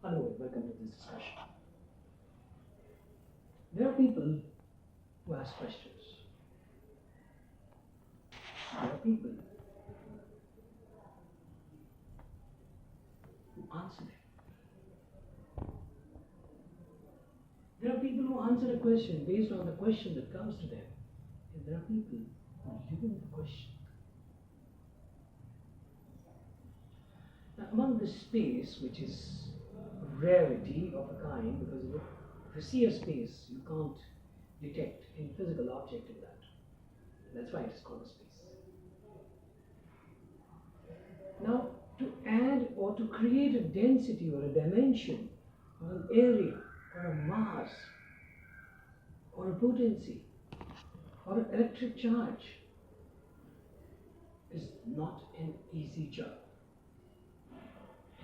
Hello and welcome to this discussion. There are people who ask questions. There are people who answer them. There are people who answer a question based on the question that comes to them. And there are people who live in the question. Now, among this space, which is a rarity of a kind, because if you see a space, you can't detect any physical object in that. That's why it is called a space. Now, to add or to create a density or a dimension or an area or a mass or a potency or an electric charge is not an easy job.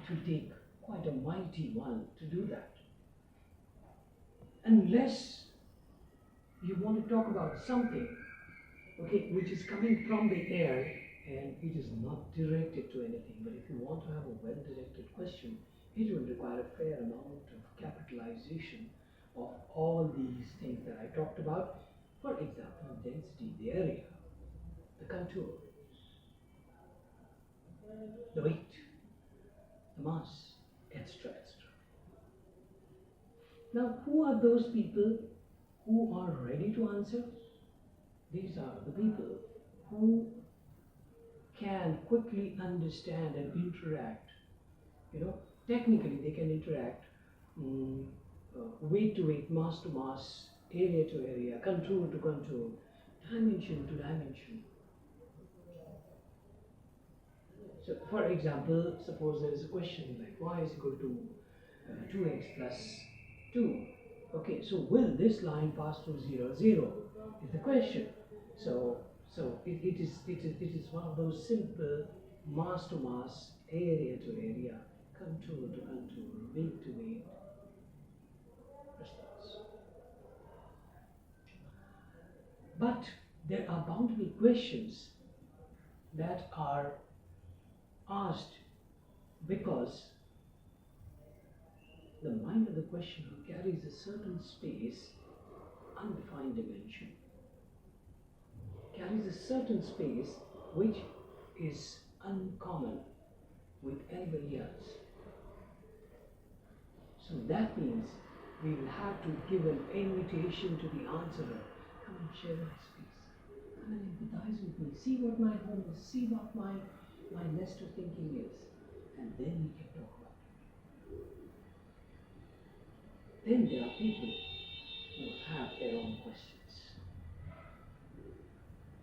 It will take quite a mighty one to do that. Unless you want to talk about something, which is coming from the air and it is not directed to anything. But if you want to have a well-directed question, it will require a fair amount of capitalization of all these things that I talked about. For example, density, the area, the contour, the weight, the mass, etc., etc. Now, who are those people who are ready to answer? These are the people who can quickly understand and interact. Technically they can interact weight to weight, mass to mass, area to area, contour to contour, dimension to dimension. So, for example, suppose there is a question like y is equal to 2x plus 2. Okay, so will this line pass through 0, 0 is the question. So it is one of those simple mass to mass, area to area, contour to contour, weight to weight response. But there are bound to be questions that are asked because the mind of the questioner carries a certain space, undefined dimension, carries a certain space which is uncommon with anybody else. So that means we will have to give an invitation to the answerer. Come and share my space. Come and empathize with me. See what my home is. See what my nest of thinking is. And then we can talk about it. Then there are people who have their own questions.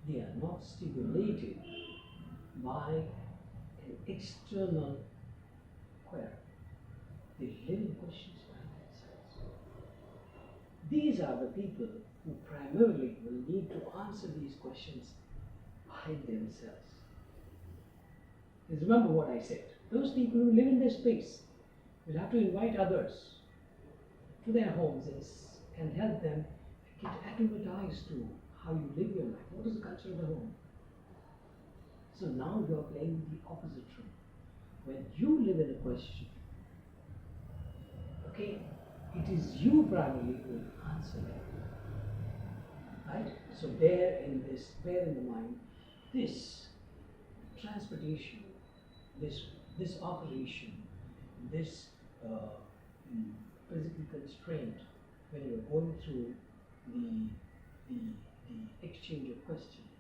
They are not stimulated by an external query. They live in questions by themselves. These are the people who primarily will need to answer these questions by themselves. Because remember what I said. Those people who live in their space will have to invite others to their homes and help them get acclimatized to how you live your life. What is the culture of the home? So now you are playing the opposite role. When you live in a question, it is you primarily who will answer it. Right? So bear in the mind this transportation, this operation, this physical constraint when you're going through the exchange of questions.